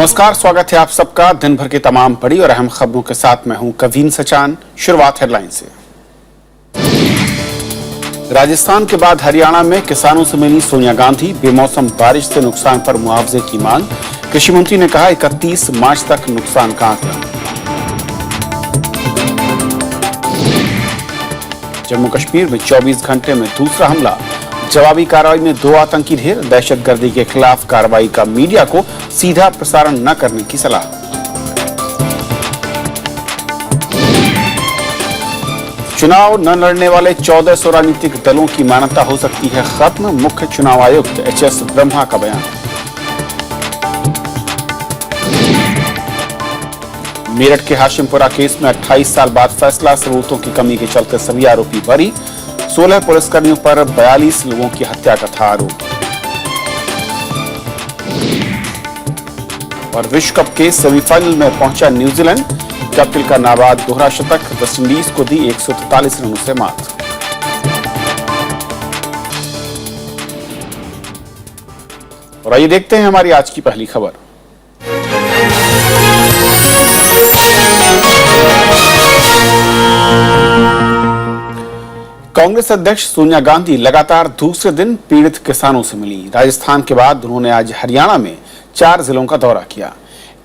नमस्कार, स्वागत है आप सबका दिन भर की तमाम बड़ी और अहम खबरों के साथ मैं हूं कवीन सचान। शुरुआत हेडलाइन से। राजस्थान के बाद हरियाणा में किसानों से मिली सोनिया गांधी, बेमौसम बारिश से नुकसान पर मुआवजे की मांग। कृषि मंत्री ने कहा 31 मार्च तक नुकसान का आंकड़ा। जम्मू कश्मीर में 24 घंटे में दूसरा हमला, जवाबी कार्रवाई में 2 आतंकी ढेर। दहशतगर्दी के खिलाफ कार्रवाई का मीडिया को सीधा प्रसारण न करने की सलाह। चुनाव न लड़ने वाले 1400 राजनीतिक दलों की मान्यता हो सकती है खत्म, मुख्य चुनाव आयुक्त एचएस ब्रह्मा का बयान। मेरठ के हाशिमपुरा केस में 28 साल बाद फैसला, सबूतों की कमी के चलते सभी आरोपी बरी। 16 पुलिसकर्मियों पर 42 लोगों की हत्या का था आरोप। और विश्व कप के सेमीफाइनल में पहुंचा न्यूजीलैंड, कैप्टन का नाबाद दोहरा शतक, वेस्टइंडीज को दी 143 रनों से मात। और आइए देखते हैं हमारी आज की पहली खबर। कांग्रेस अध्यक्ष सोनिया गांधी लगातार दूसरे दिन पीड़ित किसानों से मिली। राजस्थान के बाद उन्होंने आज हरियाणा में 4 जिलों का दौरा किया।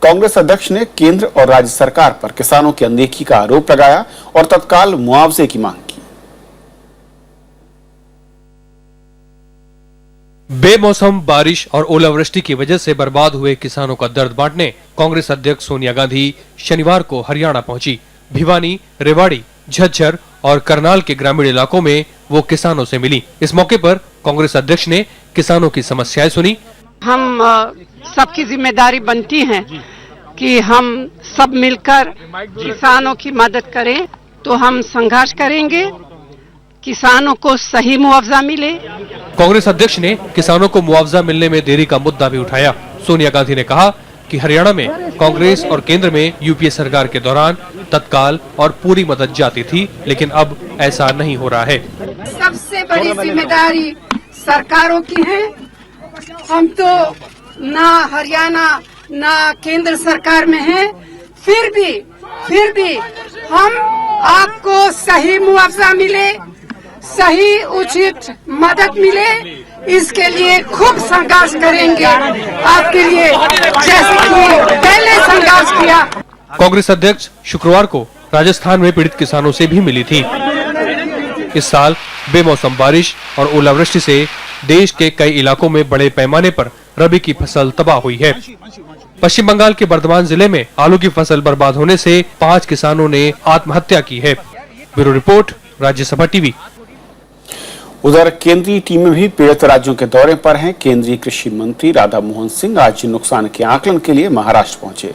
कांग्रेस अध्यक्ष ने केंद्र और राज्य सरकार पर किसानों की अनदेखी का आरोप लगाया और तत्काल मुआवजे की मांग की। बेमौसम बारिश और ओलावृष्टि की वजह से बर्बाद हुए किसानों का दर्द बांटने कांग्रेस अध्यक्ष सोनिया गांधी शनिवार को हरियाणा पहुंची। भिवानी, रेवाड़ी, झज्जर और करनाल के ग्रामीण इलाकों में वो किसानों से मिली। इस मौके पर कांग्रेस अध्यक्ष ने किसानों की समस्याएं सुनी। हम सबकी जिम्मेदारी बनती है कि हम सब मिलकर किसानों की मदद करें, तो हम संघर्ष करेंगे, किसानों को सही मुआवजा मिले। कांग्रेस अध्यक्ष ने किसानों को मुआवजा मिलने में देरी का मुद्दा भी उठाया। सोनिया गांधी ने कहा कि हरियाणा में कांग्रेस और केंद्र में यूपीए सरकार के दौरान तत्काल और पूरी मदद जाती थी, लेकिन अब ऐसा नहीं हो रहा है। सबसे बड़ी जिम्मेदारी सरकारों की है। हम तो ना हरियाणा ना केंद्र सरकार में हैं, फिर भी हम आपको सही मुआवजा मिले, सही उचित मदद मिले, इसके लिए खूब संघर्ष करेंगे आपके लिए, जैसे कि पहले संघर्ष किया। कांग्रेस अध्यक्ष शुक्रवार को राजस्थान में पीड़ित किसानों से भी मिली थी। इस साल बेमौसम बारिश और ओलावृष्टि से देश के कई इलाकों में बड़े पैमाने पर रबी की फसल तबाह हुई है। पश्चिम बंगाल के बर्धमान जिले में आलू की फसल बर्बाद होने से 5 किसानों ने आत्महत्या की है। Bureau report, Rajya Sabha TV. उधर केंद्रीय टीमें भी पीड़ित राज्यों के दौरे पर हैं। केंद्रीय कृषि मंत्री राधा मोहन सिंह आज नुकसान के आकलन के लिए महाराष्ट्र पहुंचे।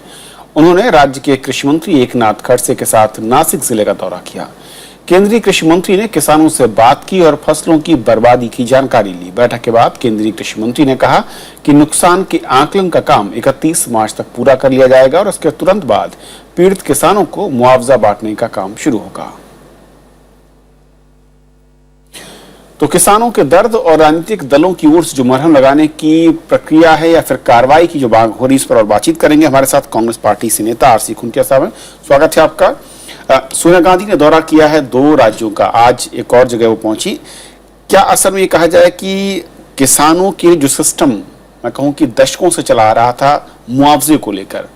उन्होंने राज्य के कृषि मंत्री एकनाथ खड़से के साथ नासिक जिले का दौरा किया। केंद्रीय कृषि मंत्री ने किसानों से बात की और फसलों की बर्बादी की जानकारी ली। बैठक के बाद केंद्रीय कृषि मंत्री ने कहा कि नुकसान के आकलन का काम 31 मार्च तक पूरा कर लिया जाएगा और उसके तुरंत बाद पीड़ित किसानों को मुआवजा बांटने का काम शुरू होगा। तो किसानों के दर्द और राजनीतिक दलों की ओर से जो मरहम लगाने की प्रक्रिया है या फिर कार्रवाई की जो मांग हो रही है, इस पर और बातचीत करेंगे। हमारे साथ कांग्रेस पार्टी से नेता आरसी खुंटिया साहब हैं, स्वागत है आपका। सोनिया गांधी ने दौरा किया है 2 राज्यों का, आज एक और जगह वो पहुंची। क्या असल में ये कहा जाए कि किसानों के जो सिस्टम मैं कहूं कि दशकों से चला आ रहा था मुआवजे को लेकर,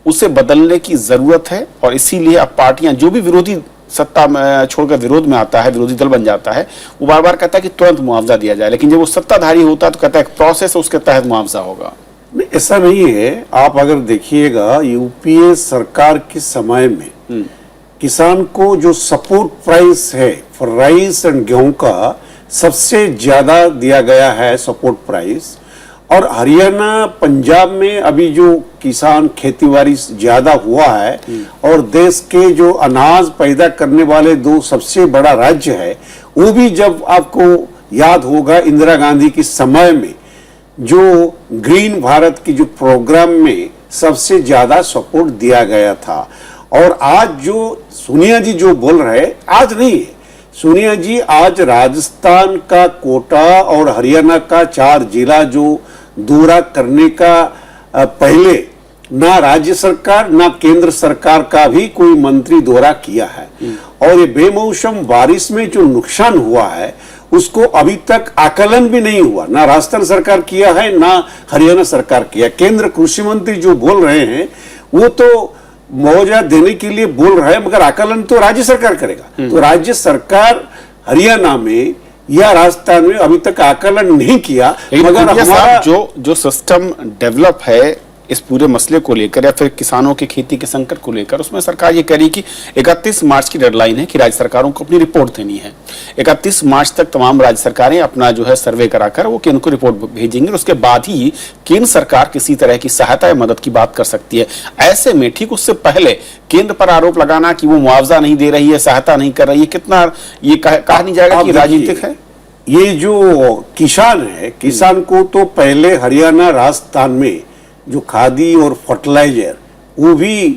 उसे बदलने की जरूरत है और इसीलिए अब पार्टियां जो भी विरोधी सत्ता में छोड़कर विरोध में आता है, विरोधी दल बन जाता है, वो बार बार कहता है कि तुरंत मुआवजा दिया जाए, लेकिन जब वो सत्ताधारी होता है तो कहता है एक प्रोसेस है, उसके तहत मुआवजा होगा। नहीं, ऐसा नहीं है। आप अगर देखिएगा यूपीए सरकार के समय में किसान को जो सपोर्ट प्राइस है फॉर राइस एंड गेहूं का सबसे ज्यादा दिया गया है सपोर्ट प्राइस। और हरियाणा पंजाब में अभी जो किसान खेतीबाड़ी ज्यादा हुआ है और देश के जो अनाज पैदा करने वाले 2 सबसे बड़ा राज्य है, वो भी जब आपको याद होगा इंदिरा गांधी के समय में जो ग्रीन भारत की जो प्रोग्राम में सबसे ज्यादा सपोर्ट दिया गया था। और आज जो सोनिया जी जो बोल रहे, आज नहीं है, सोनिया जी आज राजस्थान का कोटा और हरियाणा का 4 जिला जो दौरा करने का पहले ना राज्य सरकार ना केंद्र सरकार का भी कोई मंत्री दौरा किया है। और ये बेमौसम बारिश में जो नुकसान हुआ है उसको अभी तक आकलन भी नहीं हुआ, ना राजस्थान सरकार किया है ना हरियाणा सरकार किया। केंद्र कृषि मंत्री जो बोल रहे हैं वो तो मुआवजा देने के लिए बोल रहा है, मगर आकलन तो राज्य सरकार करेगा। तो राज्य सरकार हरियाणा में या राजस्थान में अभी तक आकलन नहीं किया। मगर हमारा जो सिस्टम डेवलप है इस पूरे मसले को लेकर या फिर किसानों की खेती के संकट को लेकर, उसमें सरकार ये कह रही कि 31 मार्च की डेडलाइन है कि राज्य सरकारों को अपनी रिपोर्ट देनी है। 31 मार्च तक तमाम राज्य सरकारें अपना जो है सर्वे कराकर वो केंद्र को रिपोर्ट भेजेंगे, उसके बाद ही केंद्र सरकार किसी तरह की सहायता या मदद की बात कर सकती है। ऐसे में ठीक उससे पहले केंद्र पर आरोप लगाना कि वो मुआवजा नहीं दे रही है, सहायता नहीं कर रही है, कितना ये कहा नहीं जाएगा कि राजनीतिक है? ये जो किसान है, किसान को तो पहले हरियाणा राजस्थान में जो खादी और फर्टिलाइजर वो भी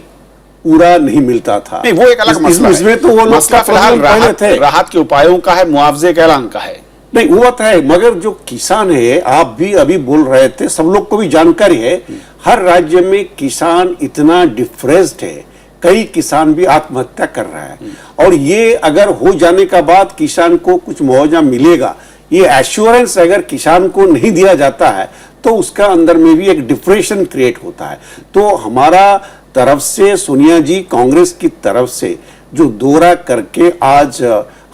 पूरा नहीं मिलता था। नहीं, वो एक अलग मसला है। इसमें तो वो लोग मसला फिलहाल राहत के उपायों का है, मुआवजे के ऐलान का है। नहीं, वो तो है, मगर जो किसान है, आप भी अभी बोल रहे थे, सब लोग को भी जानकारी है, हर राज्य में किसान इतना डिप्रेस्ड है, कई किसान भी आत्महत्या कर रहा है। और ये अगर हो जाने का बाद किसान को कुछ मुआवजा मिलेगा, ये एश्योरेंस अगर किसान को नहीं दिया जाता है तो उसका अंदर में भी एक डिप्रेशन क्रिएट होता है। तो हमारा तरफ से सोनिया जी कांग्रेस की तरफ से जो दौरा करके आज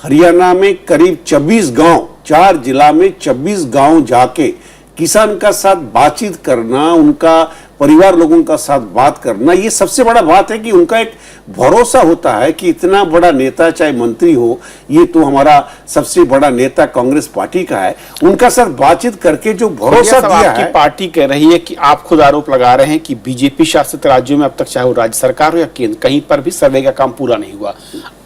हरियाणा में करीब 26 गांव, 4 जिला में 26 गांव जाके किसान का साथ बातचीत करना, उनका परिवार लोगों का साथ बात करना, ये सबसे बड़ा बात है कि उनका एक भरोसा होता है कि इतना बड़ा नेता चाहे मंत्री हो, ये तो हमारा सबसे बड़ा नेता कांग्रेस पार्टी का है, उनका साथ बातचीत करके जो भरोसा दिया है। पार्टी कह रही है कि आप खुद आरोप लगा रहे हैं कि बीजेपी शासित राज्यों में अब तक चाहे वो राज्य सरकार हो या केंद्र, कहीं पर भी सर्वे का काम पूरा नहीं हुआ।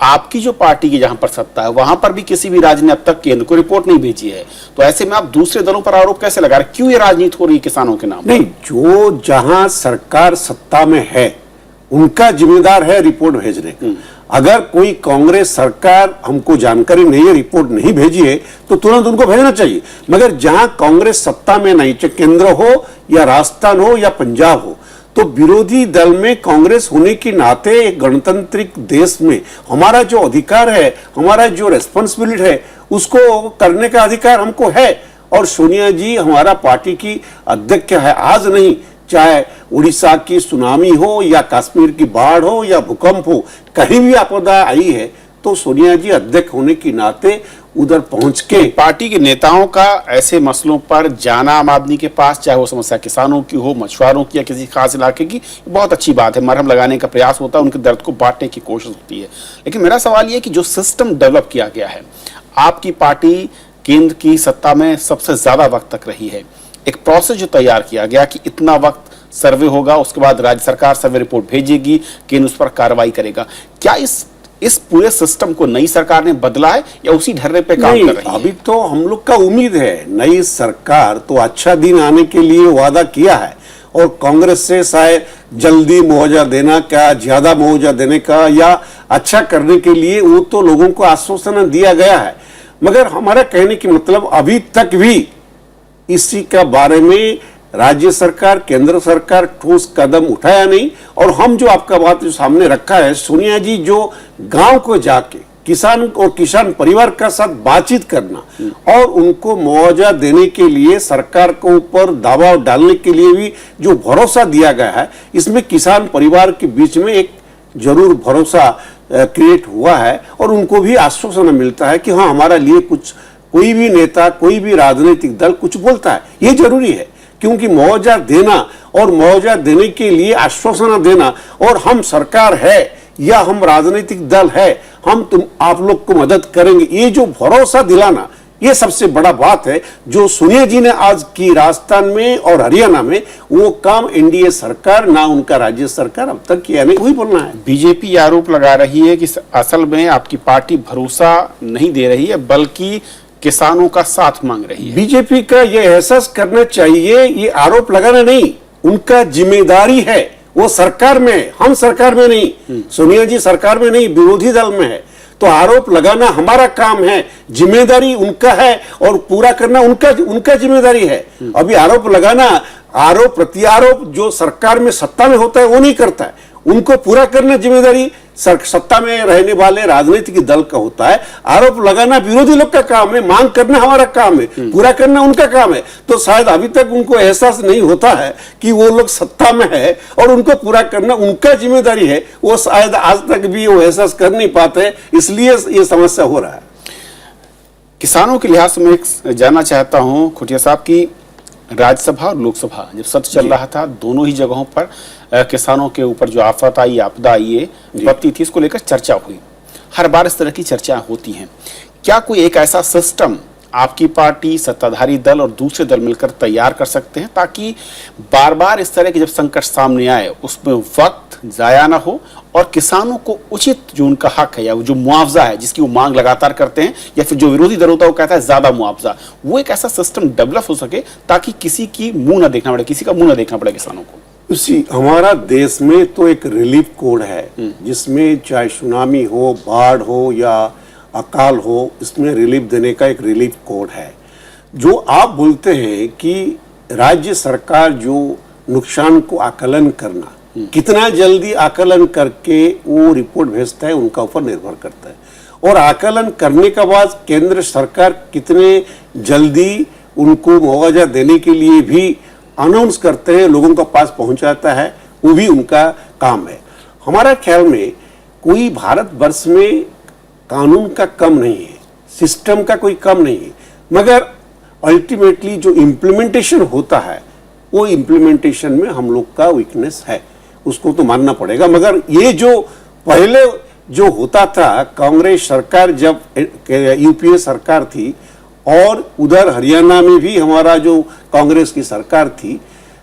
आपकी जो पार्टी की जहां पर सत्ता है वहां पर भी किसी भी राज्य ने अब तक केंद्र को रिपोर्ट नहीं भेजी है, तो ऐसे में आप दूसरे दलों पर आरोप कैसे लगा रहे? क्यों ये राजनीति हो रही है किसानों के नाम? नहीं, जो जहां सरकार सत्ता में है उनका जिम्मेदार है रिपोर्ट भेजने का। अगर कोई कांग्रेस सरकार हमको जानकारी नहीं है, रिपोर्ट नहीं भेजी है, तो तुरंत उनको भेजना चाहिए। मगर जहां कांग्रेस सत्ता में नहीं, चाहे केंद्र हो या राजस्थान हो या पंजाब हो, तो विरोधी दल में कांग्रेस होने के नाते एक गणतांत्रिक देश में हमारा जो अधिकार है, हमारा जो रेस्पॉन्सिबिलिटी है, उसको करने का अधिकार हमको है। और सोनिया जी हमारा पार्टी की अध्यक्ष है, आज नहीं, चाहे उड़ीसा की सुनामी हो या कश्मीर की बाढ़ हो या भूकंप हो, कहीं भी आपदा आई है तो सोनिया जी अध्यक्ष होने के नाते उधर पहुंच के पार्टी के नेताओं का ऐसे मसलों पर जाना आम आदमी के पास, चाहे वो समस्या किसानों की हो, मछुआरों की या किसी खास इलाके की, बहुत अच्छी बात है। मरहम लगाने का प्रयास होता है, उनके दर्द को बांटने की कोशिश होती है। लेकिन मेरा सवाल ये कि जो सिस्टम डेवलप किया गया है, आपकी पार्टी केंद्र की सत्ता में सबसे ज्यादा वक्त तक रही है, एक प्रोसेस जो तैयार किया गया कि इतना वक्त सर्वे होगा, उसके बाद राज्य सरकार सर्वे रिपोर्ट भेजेगी, केंद्र उस पर कार्रवाई करेगा, क्या इस पूरे सिस्टम को नई सरकार ने बदला है या उसी ढर्रे पे काम कर रही है? अभी तो हम लोग का उम्मीद है, नई सरकार तो अच्छा दिन आने के लिए वादा किया है और कांग्रेस से शायद जल्दी मुआवजा देना का, ज्यादा मुआवजा देने का या अच्छा करने के लिए वो तो लोगों को आश्वासन दिया गया है। मगर हमारा कहने की मतलब अभी तक भी इसी का बारे में राज्य सरकार, केंद्र सरकार ठोस कदम उठाया नहीं। और हम जो आपका बात जो सामने रखा है, सोनिया जी जो गांव को जाके किसान और किसान परिवार का साथ बातचीत करना और उनको मुआवजा देने के लिए सरकार को ऊपर दबाव डालने के लिए भी जो भरोसा दिया गया है, इसमें किसान परिवार के बीच में एक जरूर भरोसा क्रिएट हुआ है और उनको भी आश्वासन मिलता है कि हाँ, हमारा लिए कुछ कोई भी नेता, कोई भी राजनीतिक दल कुछ बोलता है, ये जरूरी है। क्योंकि मुआवजा देना और मुआवजा देने के लिए आश्वासन देना, और हम सरकार है या हम राजनीतिक दल है, हम आप लोग को मदद करेंगे, ये जो भरोसा दिलाना, ये सबसे बड़ा बात है जो सोनिया जी ने आज की राजस्थान में और हरियाणा में। वो काम एनडीए सरकार ना उनका राज्य सरकार अब तक किया नहीं, वही बोलना है। बीजेपी आरोप लगा रही है कि असल में आपकी पार्टी भरोसा नहीं दे रही है बल्कि किसानों का साथ मांग रही है। बीजेपी का ये एहसास करना चाहिए, ये आरोप लगाना नहीं, उनका जिम्मेदारी है। वो सरकार में, हम सरकार में नहीं, सोनिया जी सरकार में नहीं, विरोधी दल में है। तो आरोप लगाना हमारा काम है, जिम्मेदारी उनका है और पूरा करना उनका जिम्मेदारी है। अभी आरोप लगाना, आरोप प्रत्यारोप जो सरकार में सत्ता में होता है वो नहीं करता है, उनको पूरा करना जिम्मेदारी सत्ता में रहने वाले राजनीतिक दल का होता है। आरोप लगाना विरोधी लोग का काम है, मांग करना हमारा काम है, पूरा करना उनका काम है। तो शायद अभी तक उनको एहसास नहीं होता है कि वो लोग सत्ता में है और उनको पूरा करना उनका जिम्मेदारी है। वो शायद आज तक भी वो एहसास कर नहीं पाते, इसलिए ये समस्या हो रहा है। किसानों के लिहाज से मैं जानना चाहता हूं खुटिया साहब की राज्यसभा और लोकसभा जब सत्र चल रहा था, दोनों ही जगहों पर किसानों के ऊपर जो आफत आई, आपदा आई है, विपत्ति थी, इसको लेकर चर्चा हुई। हर बार इस तरह की चर्चा होती हैं। क्या कोई एक ऐसा सिस्टम आपकी पार्टी, सत्ताधारी दल और दूसरे दल मिलकर तैयार कर सकते हैं ताकि बार बार इस तरह के जब संकट सामने आए उसमें वक्त जाया ना हो और किसानों को उचित जो उनका हक है या जो मुआवजा है जिसकी वो मांग लगातार करते हैं, या फिर जो विरोधी दल होता है वो कहता है ज्यादा मुआवजा, वो एक ऐसा सिस्टम डेवलप हो सके ताकि किसी की मुंह ना देखना पड़े, किसी का मुंह ना देखना पड़े किसानों को? उसी हमारा देश में तो एक रिलीफ कोड है जिसमें चाहे सुनामी हो, बाढ़ हो या अकाल हो, इसमें रिलीफ देने का एक रिलीफ कोड है। जो आप बोलते हैं कि राज्य सरकार जो नुकसान को आकलन करना, कितना जल्दी आकलन करके वो रिपोर्ट भेजता है उनका ऊपर निर्भर करता है, और आकलन करने के बाद केंद्र सरकार कितने जल्दी उनको मुआवजा देने के लिए भी अनाउंस करते हैं, लोगों के पास पहुंचाता है, वो भी उनका काम है। हमारा ख्याल में कोई भारत वर्ष में कानून का कम नहीं है, सिस्टम का कोई कम नहीं है, मगर अल्टीमेटली जो इम्प्लीमेंटेशन होता है वो इम्प्लीमेंटेशन में हम लोग का वीकनेस है, उसको तो मानना पड़ेगा। मगर ये जो पहले जो होता था, कांग्रेस सरकार जब यूपीए सरकार थी और उधर हरियाणा में भी हमारा जो कांग्रेस की सरकार थी,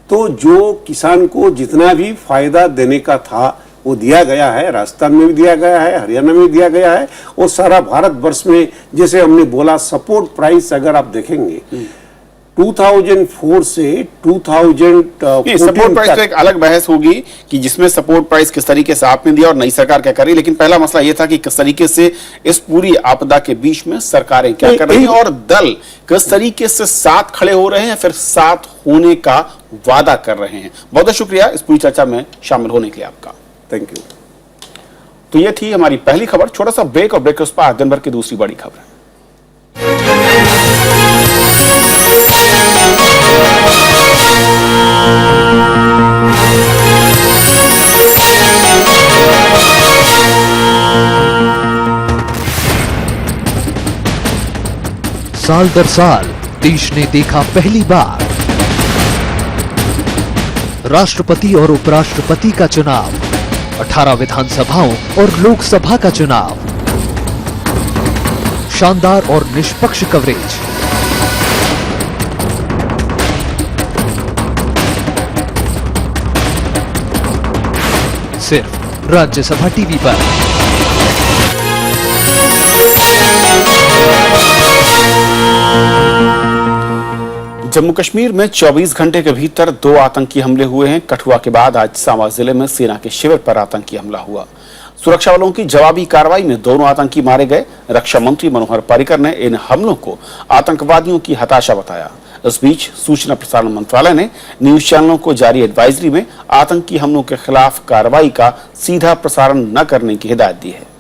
तो जो किसान को जितना भी फायदा देने का था वो दिया गया है, राजस्थान में भी दिया गया है, हरियाणा में भी दिया गया है, और सारा भारत वर्ष में जैसे हमने बोला सपोर्ट प्राइस अगर आप देखेंगे 2004 से 2014 सपोर्ट प्राइस तो एक अलग बहस होगी कि जिसमें सपोर्ट प्राइस किस तरीके से आपने दिया और नई सरकार क्या कर रही है, लेकिन पहला मसला यह था कि किस तरीके से इस पूरी आपदा के बीच में सरकारें क्या कर रही हैं और दल किस तरीके से साथ खड़े हो रहे हैं या फिर साथ होने का वादा कर रहे हैं। बहुत बहुत शुक्रिया इस पूरी चर्चा में शामिल होने के लिए आपका। Thank you. तो ये थी हमारी पहली खबर। छोटा सा ब्रेक और ब्रेक के उस पर दिन भर की दूसरी बड़ी खबर। साल दर साल देश ने देखा पहली बार राष्ट्रपति और उपराष्ट्रपति का चुनाव, 18 विधानसभाओं और लोकसभा का चुनाव, शानदार और निष्पक्ष कवरेज। सिर्फ राज्यसभा टीवी पर। जम्मू कश्मीर में 24 घंटे के भीतर 2 आतंकी हमले हुए हैं। कठुआ के बाद आज सांबा जिले में सेना के शिविर पर आतंकी हमला हुआ। सुरक्षा बलों की जवाबी कार्रवाई में दोनों आतंकी मारे गए। रक्षा मंत्री मनोहर पर्रिकर ने इन हमलों को आतंकवादियों की हताशा बताया। इस बीच सूचना प्रसारण मंत्रालय ने न्यूज चैनलों को जारी एडवाइजरी में आतंकी हमलों के खिलाफ कार्रवाई का सीधा प्रसारण न करने की हिदायत दी है।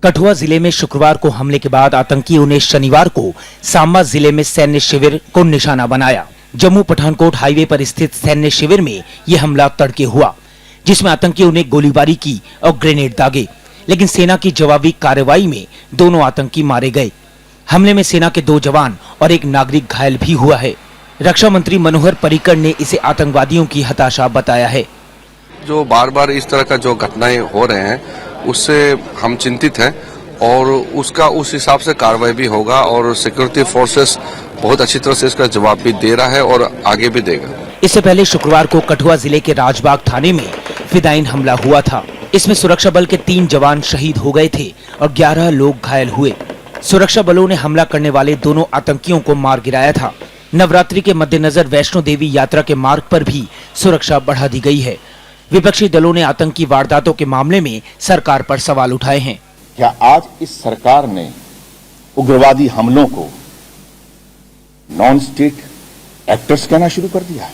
कठुआ जिले में शुक्रवार को हमले के बाद आतंकियों ने शनिवार को सांबा जिले में सैन्य शिविर को निशाना बनाया। जम्मू पठानकोट हाईवे पर स्थित सैन्य शिविर में यह हमला तड़के हुआ, जिसमें आतंकियों ने गोलीबारी की और ग्रेनेड दागे, लेकिन सेना की जवाबी कार्रवाई में दोनों आतंकी मारे गए। हमले में सेना के 2 जवान और 1 नागरिक घायल भी हुआ है। रक्षा मंत्री मनोहर पर्रिकर ने इसे आतंकवादियों की हताशा बताया है। जो बार बार इस तरह का जो घटनाएं हो रहे हैं उससे हम चिंतित हैं और उसका उस हिसाब से कार्रवाई भी होगा और सिक्योरिटी फोर्सेस बहुत अच्छी तरह से इसका जवाब भी दे रहा है और आगे भी देगा। इससे पहले शुक्रवार को कठुआ जिले के राजबाग थाने में फिदायीन हमला हुआ था। इसमें सुरक्षा बल के 3 जवान शहीद हो गए थे और 11 लोग घायल हुए। सुरक्षा बलों ने हमला करने वाले दोनों आतंकियों को मार गिराया था। नवरात्रि के मद्देनजर वैष्णो देवी यात्रा के मार्ग पर भी सुरक्षा बढ़ा दी गई है। विपक्षी दलों ने आतंकी वारदातों के मामले में सरकार पर सवाल उठाए हैं। क्या आज इस सरकार ने उग्रवादी हमलों को नॉन स्टेट एक्टर्स कहना शुरू कर दिया है?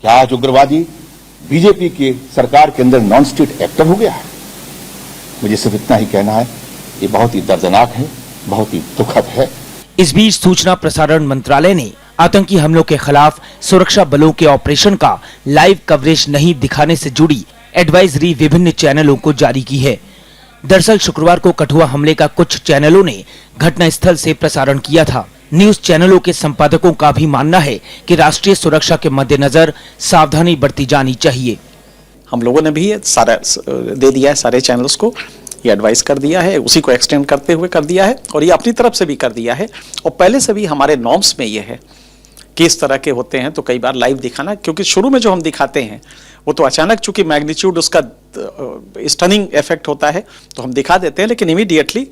क्या आज उग्रवादी बीजेपी के सरकार के अंदर नॉन स्टेट एक्टर हो गया है? मुझे सिर्फ इतना ही कहना है, ये बहुत ही दर्दनाक है, बहुत ही दुखद है। इस बीच सूचना प्रसारण मंत्रालय ने आतंकी हमलों के खिलाफ सुरक्षा बलों के ऑपरेशन का लाइव कवरेज नहीं दिखाने से जुड़ी एडवाइजरी विभिन्न चैनलों को जारी की है। दरअसल शुक्रवार को कठुआ हमले का कुछ चैनलों ने घटनास्थल से प्रसारण किया था। न्यूज चैनलों के संपादकों का भी मानना है कि राष्ट्रीय सुरक्षा के मद्देनजर सावधानी बरती जानी चाहिए। हम लोगों ने भी ये सारा दे दिया है, सारे चैनल्स को ये एडवाइस कर दिया है, उसी को एक्सटेंड करते हुए कर दिया है और ये अपनी तरफ से भी कर दिया है। और पहले से भी हमारे नॉर्म्स में ये है कि इस तरह के होते हैं तो कई बार लाइव दिखाना, क्योंकि शुरू में जो हम दिखाते हैं वो तो अचानक चूंकि मैग्नीट्यूड उसका स्टनिंग इफेक्ट होता है तो हम दिखा देते हैं, लेकिन इमीडिएटली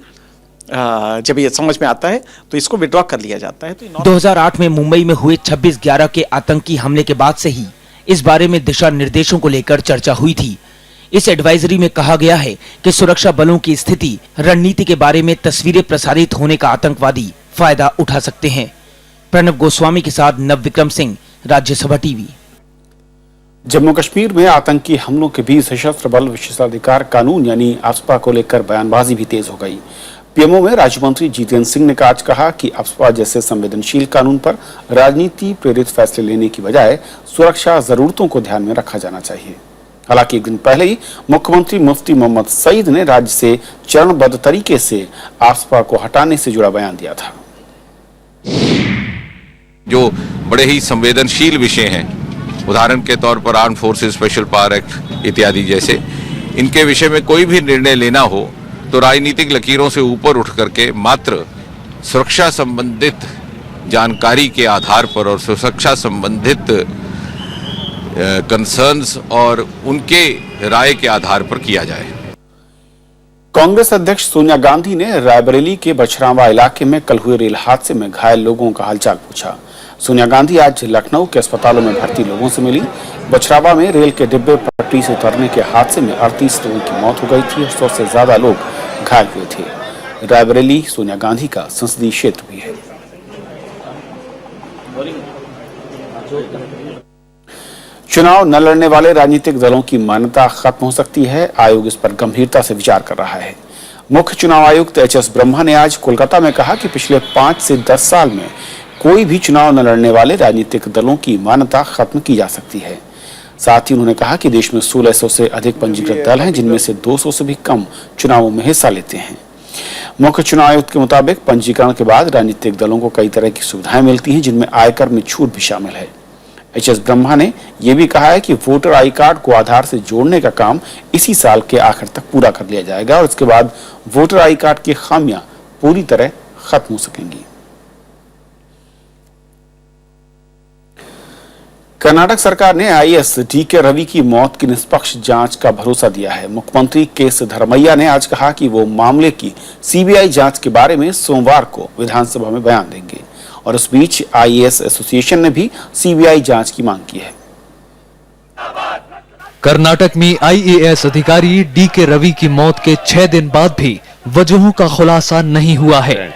जब ये समझ में आता है तो इसको विड्रॉ कर लिया जाता है। तो 2008 में मुंबई में हुए 26/11 के आतंकी हमले के बाद से ही इस बारे में दिशा निर्देशों को लेकर चर्चा हुई थी। इस एडवाइजरी में कहा गया है कि सुरक्षा बलों की स्थिति, रणनीति के बारे में तस्वीरें प्रसारित होने का आतंकवादी फायदा उठा सकते हैं। प्रणव गोस्वामी के साथ नव विक्रम सिंह, राज्यसभा टीवी। जम्मू कश्मीर में आतंकी हमलों के बीच सशस्त्र बल विशेषाधिकार कानून यानी आफ्स्पा को लेकर बयानबाजी भी तेज हो गई। पीएमओ में राज्य मंत्री जितेंद्र सिंह ने आज कहा कि आफ्स्पा जैसे संवेदनशील कानून पर राजनीति प्रेरित फैसले लेने की बजाय सुरक्षा जरूरतों को ध्यान में रखा जाना चाहिए। हालांकि एक दिन पहले ही मुख्यमंत्री मुफ्ती मोहम्मद सईद ने राज्य से चरणबद्ध तरीके से आफ्स्पा को हटाने से जुड़ा बयान दिया था। जो बड़े ही संवेदनशील विषय हैं, उदाहरण के तौर पर arm forces special power act इत्यादि जैसे, इनके विषय में कोई भी निर्णय लेना हो तो राजनीतिक लकीरों से ऊपर उठ करके मात्र सुरक्षा संबंधित जानकारी के आधार पर और सुरक्षा संबंधित कंसर्न्स और उनके राय के आधार पर किया जाए। कांग्रेस अध्यक्ष सोनिया गांधी ने रायबरेली के बछरावा इलाके में कल हुए रेल हादसे में घायल लोगों का हालचाल पूछा। सोनिया गांधी आज लखनऊ के अस्पतालों में भर्ती लोगों से मिली। बछरावा में रेल के डिब्बे पटरी से उतरने के हादसे में 38 लोगों की मौत हो गई थी और 100 से ज्यादा लोग घायल हुए थे। रायबरेली सोनिया गांधी का संसदीय क्षेत्र भी है। चुनाव न लड़ने वाले राजनीतिक दलों की मान्यता खत्म हो सकती है। आयोग इस पर गंभीरता से विचार कर रहा है। मुख्य चुनाव आयुक्त एच.एस. ब्रह्मा ने आज कोलकाता में कहा कि पिछले 5 से 10 साल में कोई भी चुनाव न लड़ने वाले राजनीतिक दलों की मान्यता खत्म की जा सकती है। साथ ही उन्होंने कहा कि देश में 1600 से अधिक पंजीकृत दल हैं, जिनमें से 200 से भी कम चुनावों में हिस्सा लेते हैं। मुख्य चुनाव आयुक्त के मुताबिक पंजीकरण के बाद राजनीतिक दलों को कई तरह की सुविधाएं मिलती हैं, जिनमें आयकर में छूट भी शामिल है। एच.एस. ब्रह्मा ने यह भी कहा है कि वोटर आई कार्ड को आधार से जोड़ने का काम इसी साल के आखिर तक पूरा कर लिया जाएगा और इसके बाद वोटर आई कार्ड की खामियां पूरी तरह खत्म हो सकेंगी। कर्नाटक सरकार ने आईएएस डी.के. रवि की मौत की निष्पक्ष जांच का भरोसा दिया है। मुख्यमंत्री के सिद्धरमैया ने आज कहा कि वो मामले की सीबीआई जांच के बारे में सोमवार को विधानसभा में बयान देंगे और इस बीच आईएएस एसोसिएशन ने भी सीबीआई जांच की मांग की है। कर्नाटक में आईएएस अधिकारी डी.के. रवि की मौत के 6 दिन बाद भी वजहों का खुलासा नहीं हुआ है।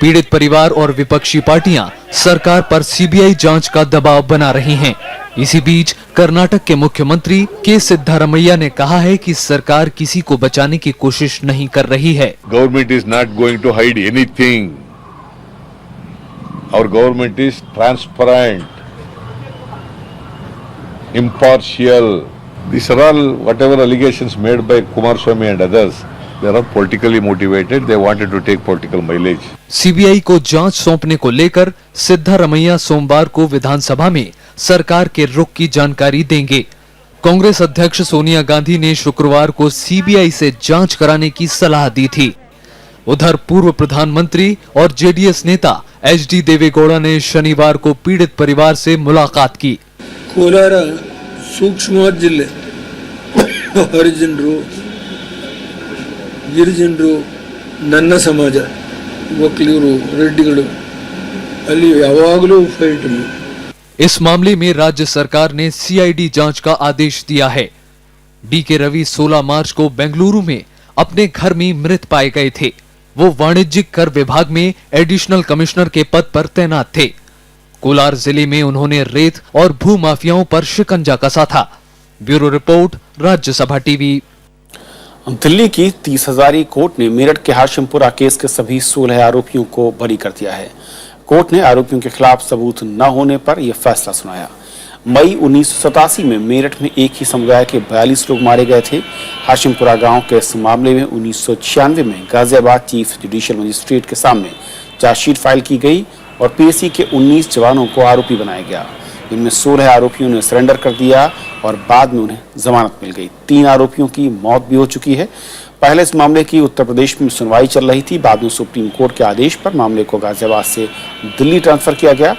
पीड़ित परिवार और विपक्षी पार्टियां सरकार पर सीबीआई जांच का दबाव बना रही हैं। इसी बीच कर्नाटक के मुख्यमंत्री के सिद्धरमैया ने कहा है कि सरकार किसी को बचाने की कोशिश नहीं कर रही है। Government is not going to hide anything. Our government is transparent, impartial. These are all whatever allegations made by Kumaraswamy and others. They are politically motivated. They wanted to take political mileage. CBI को जांच सौंपने को लेकर सिद्धरमैया सोमवार को विधानसभा में सरकार के रुख की जानकारी देंगे। कांग्रेस अध्यक्ष सोनिया गांधी ने शुक्रवार को सीबीआई से जांच कराने की सलाह दी थी। उधर पूर्व प्रधानमंत्री और जेडीएस नेता एच.डी. देवेगौड़ा ने शनिवार को पीड़ित परिवार से मुलाकात की। ಕೋಲಾರ ಸೂಕ್ಷ್ಮವಾದ ಜಿಲ್ಲೆ, ಹರಿಜನರು, ಗಿರಿಜನರು, ನನ್ನ ಸಮಾಜ, ಒಕ್ಕಲಿಗರು, ರೆಡ್ಡಿಗಳು, ಅಲ್ಲಿ ಯಾವಾಗಲೂ ಫೈಟ್. इस मामले में राज्य सरकार ने सीआईडी जांच का आदेश दिया है। डीके रवि 16 मार्च को बेंगलुरु में अपने घर में मृत पाए गए थे। वो वाणिज्यिक कर विभाग में एडिशनल कमिश्नर के पद पर तैनात थे। कोलार जिले में उन्होंने रेत और भू माफियाओं पर शिकंजा कसा था। Bureau report, Rajya Sabha TV. Delhi की 30 हजारी कोर्ट ने मेरठ के हाशिमपुरा केस के सभी 16 आरोपियों को बरी कर दिया है। कोर्ट ने आरोपियों के खिलाफ सबूत न होने पर यह फैसला सुनाया। मई 1987 में मेरठ में एक ही समुदाय के 42 लोग मारे गए थे। हाशिमपुरा गांव के इस मामले में 1996 में गाजियाबाद चीफ जुडिशियल मजिस्ट्रेट के सामने चार्जशीट फाइल की गई और पीएसी के 19 जवानों को आरोपी बनाया गया। इनमें 16 आरोपियों ने सरेंडर कर दिया और बाद में उन्हें जमानत मिल गई। 3 आरोपियों की मौत भी हो चुकी है। पहले इस मामले की उत्तर प्रदेश में सुनवाई चल रही थी। बाद में सुप्रीम कोर्ट के आदेश पर मामले को गाजियाबाद से दिल्ली ट्रांसफर किया गया।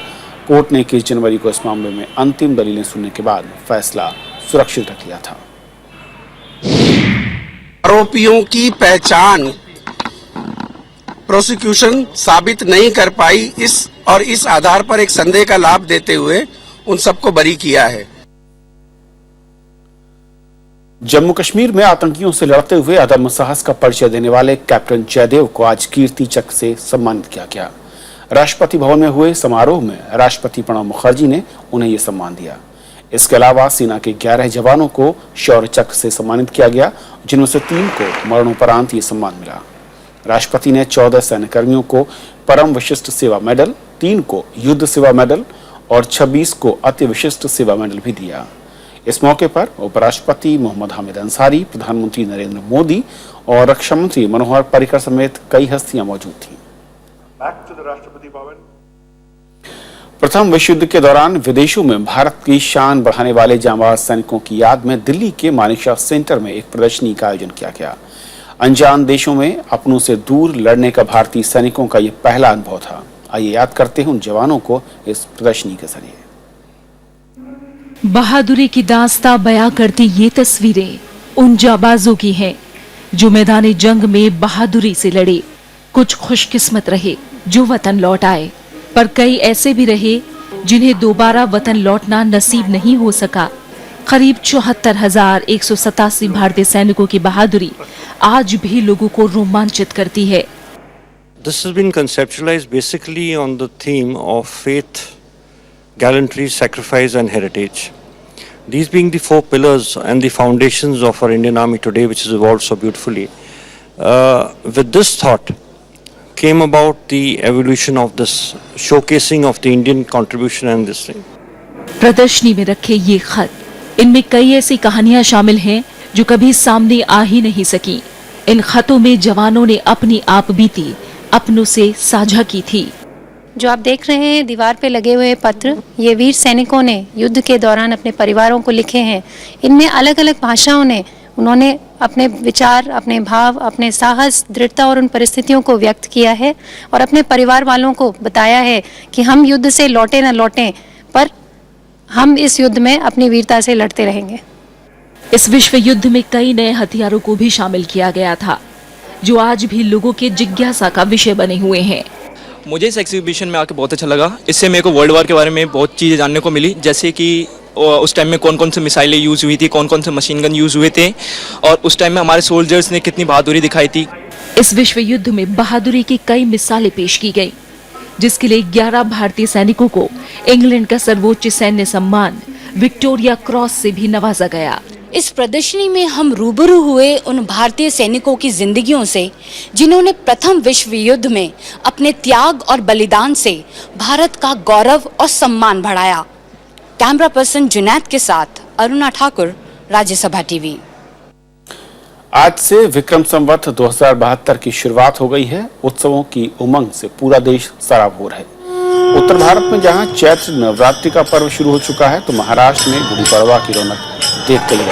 कोर्ट ने 21 जनवरी को इस मामले में अंतिम दलीलें सुनने के बाद फैसला सुरक्षित रख लिया था। आरोपियों की पहचान प्रोसिक्यूशन साबित नहीं कर पाई, इस आधार पर एक संदेह का लाभ देते हुए उन सबको बरी किया है। जम्मू कश्मीर में आतंकियों से लड़ते हुए अदम्य साहस का परिचय देने वाले कैप्टन जयदेव को आज कीर्ति चक्र से सम्मानित किया गया। राष्ट्रपति भवन में हुए समारोह में राष्ट्रपति प्रणब मुखर्जी ने उन्हें यह सम्मान दिया। इसके अलावा सेना के 11 जवानों को शौर्य चक्र से सम्मानित किया गया, जिनमें से 3 को मरणोपरांत ये सम्मान मिला। राष्ट्रपति ने 14 सैन्यकर्मियों को परम विशिष्ट सेवा मेडल, 3 को युद्ध सेवा मेडल और 26 को अति विशिष्ट सेवा मेडल भी दिया। इस मौके पर उपराष्ट्रपति मोहम्मद हामिद अंसारी, प्रधानमंत्री नरेंद्र मोदी और रक्षा मंत्री मनोहर पर्रिकर समेत कई हस्तियां मौजूद थीं। प्रथम विश्व युद्ध के दौरान विदेशों में भारत की शान बढ़ाने वाले जांबाज सैनिकों की याद में दिल्ली के मानेकशॉ सेंटर में एक प्रदर्शनी का आयोजन किया गया। अनजान देशों में अपनों से दूर लड़ने का भारतीय सैनिकों का यह पहला अनुभव था। आइए याद करते हैं उन जवानों को इस प्रदर्शनी के जरिए। बहादुरी की दास्तां बयां करती ये तस्वीरें उन जाबाजों की हैं जो मैदानी जंग में बहादुरी से लड़े। कुछ खुशकिस्मत रहे जो वतन लौट आए, पर कई ऐसे भी रहे जिन्हें दोबारा वतन लौटना नसीब नहीं हो सका। करीब 74,187 भारतीय सैनिकों की बहादुरी आज भी लोगों को रोमांचित करती है। This has been conceptualized basically on the theme of faith, gallantry, sacrifice and heritage. These being the 4 pillars and the foundations of our Indian Army today, which has evolved so beautifully. With this thought came about the evolution of this showcasing of the Indian contribution and this thing. प्रदर्शनी में रखे ये खत, इनमें कई ऐसी कहानियां शामिल हैं जो कभी सामने आ ही नहीं सकी। इन खतों में जवानों ने अपनी आप बीती अपनों से साझा की थी। जो आप देख रहे हैं दीवार पे लगे हुए पत्र, ये वीर सैनिकों ने युद्ध के दौरान अपने परिवारों को लिखे हैं। इनमें अलग अलग भाषाओं ने उन्होंने अपने विचार, अपने भाव, अपने साहस, दृढ़ता और उन परिस्थितियों को व्यक्त किया है और अपने परिवार वालों को बताया है कि हम युद्ध से लौटे न लौटें, पर हम इस युद्ध में अपनी वीरता से लड़ते रहेंगे। इस विश्व युद्ध में कई नए हथियारों को भी शामिल किया गया था जो आज भी लोगों के जिज्ञासा का विषय बने हुए हैं। मुझे इस एग्जीबिशन में आके बहुत अच्छा लगा। इससे मेरे को वर्ल्ड वॉर के बारे में बहुत चीज़ें जानने को मिली, जैसे कि उस टाइम में कौन कौन से मिसाइलें यूज़ हुई थी, कौन कौन से मशीन गन यूज़ हुए थे और उस टाइम में हमारे सोल्जर्स ने कितनी बहादुरी दिखाई थी। इस विश्व युद्ध में बहादुरी की कई मिसालें पेश की गई, जिसके लिए 11 भारतीय सैनिकों को इंग्लैंड का सर्वोच्च सैन्य सम्मान विक्टोरिया क्रॉस से भी नवाजा गया। इस प्रदर्शनी में हम रूबरू हुए उन भारतीय सैनिकों की जिंदगियों से जिन्होंने प्रथम विश्व युद्ध में अपने त्याग और बलिदान से भारत का गौरव और सम्मान बढ़ाया। कैमरा पर्सन जुनैद के साथ अरुणा ठाकुर, राज्यसभा टीवी। आज से विक्रम संवत 2072 की शुरुआत हो गई है। उत्सवों की उमंग से पूरा देश सराबोर है। उत्तर भारत में जहां चैत्र नवरात्रि का पर्व शुरू हो चुका है, तो महाराष्ट्र में गुड़ी पड़वा की रौनक देखते ही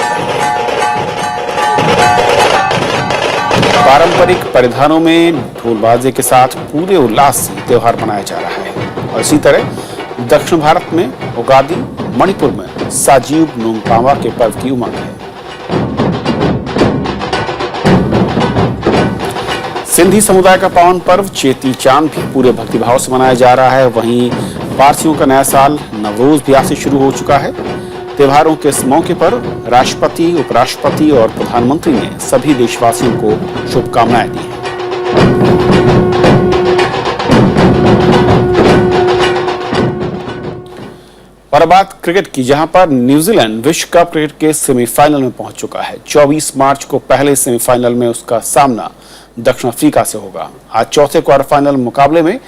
पारंपरिक परिधानों में ढोल बाजे के साथ पूरे उल्लास से त्योहार मनाया जा रहा है। और इसी तरह दक्षिण भारत में उगादी, मणिपुर में साजीब नोंगपावा के पर्व की उमंग है। सिंधी समुदाय का पावन पर्व चेती चांद भी पूरे भक्तिभाव से मनाया जा रहा है। वहीं पारसियों का नया साल नवरोज भी आज से शुरू हो चुका है। त्योहारों के इस मौके पर राष्ट्रपति, उपराष्ट्रपति और प्रधानमंत्री ने सभी देशवासियों को शुभकामनाएं दी हैं। और अब बात क्रिकेट की, जहां पर न्यूजीलैंड विश्व कप क्रिकेट के सेमीफाइनल में पहुंच चुका है। 24 मार्च को पहले सेमीफाइनल में उसका सामना दक्षिण अफ्रीका से होगा। आज चौथे क्वार्टर फाइनल मुकाबले में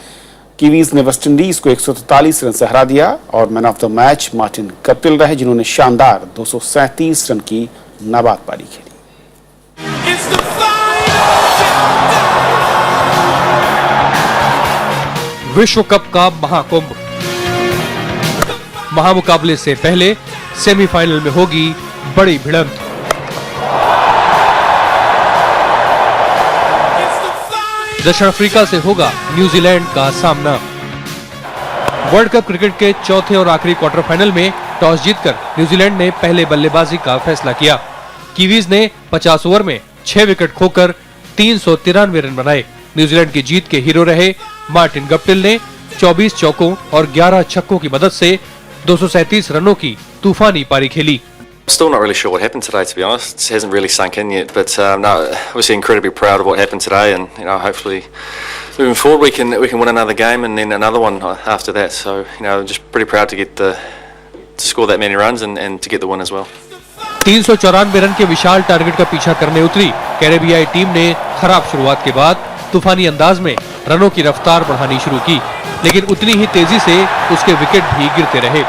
कीवीज ने वेस्टइंडीज को 143 रन से हरा दिया और man of the match Martin Guptill रहे, जिन्होंने शानदार 237 रन की नाबाद पारी खेली। विश्व कप का महाकुंभ, महामुकाबले से पहले सेमीफाइनल में होगी बड़ी भिड़ंत। दक्षिण अफ्रीका से होगा न्यूजीलैंड का सामना। वर्ल्ड कप क्रिकेट के चौथे और आखिरी क्वार्टर फाइनल में टॉस जीतकर न्यूजीलैंड ने पहले बल्लेबाजी का फैसला किया। कीवीज ने 50 ओवर में 6 विकेट खोकर 393 रन बनाए। न्यूजीलैंड की जीत के हीरो रहे मार्टिन गप्टिल ने 24 चौकों और 11 छक्कों की मदद से 237 रनों की तूफानी पारी खेली। Still not really sure what happened today, to be honest. It hasn't really sunk in yet, but no, obviously incredibly proud of what happened today, and hopefully moving forward we can win another game and then another one after that. So just pretty proud to score that many runs and to get the win as well. 394 run के विशाल target का पीछा करने उतरी कैरेबियाई team ने खराब शुरुआत के बाद तूफानी अंदाज में रनों की रफ्तार बढ़ानी शुरू की, लेकिन उतनी ही तेजी से उसके विकेट भी गिरते रहे।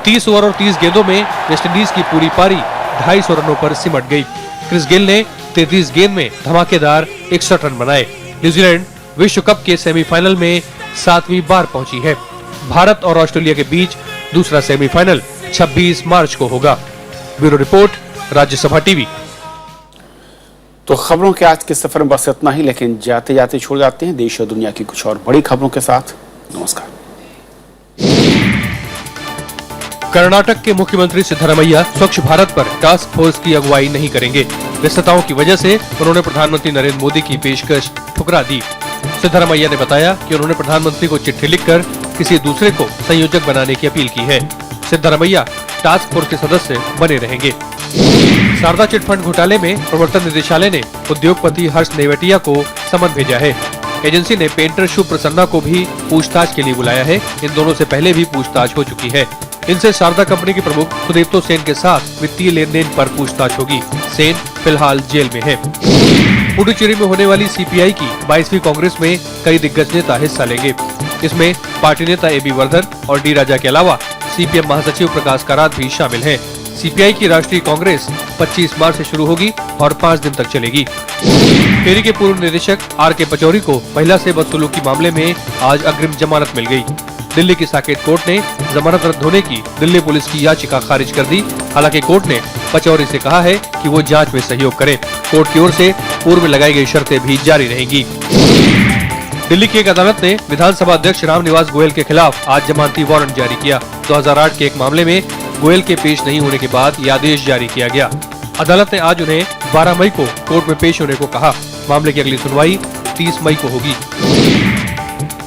30 ओवर और 30 गेंदों में वेस्टइंडीज की पूरी पारी 250 रनों पर सिमट गई। क्रिस गेल ने 33 गेंद में धमाकेदार 61 रन बनाए। न्यूजीलैंड विश्व कप के सेमीफाइनल में 7वीं बार पहुंची है। भारत और ऑस्ट्रेलिया के बीच दूसरा सेमीफाइनल 26 मार्च को होगा। Bureau report, Rajya Sabha TV. तो खबरों के आज के सफर में बस इतना ही, लेकिन जाते जाते छोड़ जाते हैं देश और दुनिया की कुछ और बड़ी खबरों के साथ। नमस्कार। कर्नाटक के मुख्यमंत्री सिद्धरामैया स्वच्छ भारत पर टास्क फोर्स की अगुवाई नहीं करेंगे। व्यस्तताओं की वजह से उन्होंने प्रधानमंत्री नरेंद्र मोदी की पेशकश ठुकरा दी। सिद्धरामैया ने बताया कि उन्होंने प्रधानमंत्री को चिट्ठी लिखकर किसी दूसरे को संयोजक बनाने की अपील की है। सिद्धरामैया टास्क फोर्स के सदस्य बने रहेंगे। शारदा चिटफंड घोटाले में प्रवर्तन निदेशालय ने उद्योगपति हर्ष नेवटिया को समन भेजा है। एजेंसी ने पेंटर शुभ प्रसन्ना को भी पूछताछ के लिए बुलाया है। इन दोनों से पहले भी पूछताछ हो चुकी है। इनसे शारदा कंपनी के प्रमुख सुदेप्तो सेन के साथ वित्तीय लेन देन पर पूछताछ होगी। सेन फिलहाल जेल में है। पुडुचेरी में होने वाली सीपीआई की 22वीं कांग्रेस में कई दिग्गज नेता हिस्सा लेंगे। इसमें पार्टी नेता एबी वर्धन और डी राजा के अलावा सीपीएम महासचिव प्रकाश कारात भी शामिल हैं। सीपीआई की राष्ट्रीय कांग्रेस 25 मार्च से शुरू होगी और 5 दिन तक चलेगी। टेरी के पूर्व निदेशक आर.के. पचौरी को महिला से बदसलूकी मामले में आज अग्रिम जमानत मिल गई। दिल्ली की साकेत कोर्ट ने जमानत रद्द होने की दिल्ली पुलिस की याचिका खारिज कर दी। हालांकि कोर्ट ने पचौरी से कहा है कि वो जांच में सहयोग करें। कोर्ट की ओर से पूर्व में लगाई गई शर्तें भी जारी रहेंगी। दिल्ली की एक अदालत ने विधानसभा अध्यक्ष रामनिवास गोयल के खिलाफ आज जमानती वारंट जारी किया। 2008 के एक मामले में गोयल के पेश नहीं होने के बाद ये आदेश जारी किया गया। अदालत ने आज उन्हें 12 मई को कोर्ट में पेश होने को कहा। मामले की अगली सुनवाई 30 मई को होगी।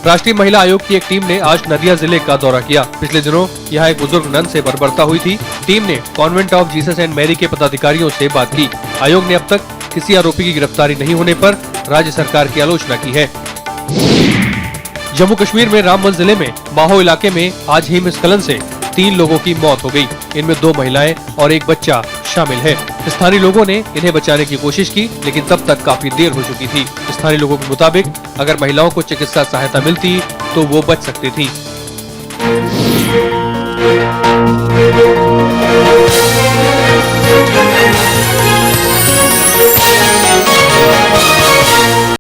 राष्ट्रीय महिला आयोग की एक टीम ने आज नदिया जिले का दौरा किया। पिछले दिनों यहाँ एक बुजुर्ग नन से बर्बरता हुई थी। टीम ने convent of Jesus and Mary के पदाधिकारियों से बात की। आयोग ने अब तक किसी आरोपी की गिरफ्तारी नहीं होने पर राज्य सरकार की आलोचना की है। जम्मू कश्मीर में रामबन जिले में माहो इलाके में आज हिमस्खलन से 3 लोगों की मौत हो गई। इनमें 2 महिलाएं और एक बच्चा शामिल है। स्थानीय लोगों ने इन्हें बचाने की कोशिश की, लेकिन तब तक काफी देर हो चुकी थी। स्थानीय लोगों के मुताबिक अगर महिलाओं को चिकित्सा सहायता मिलती तो वो बच सकती थी।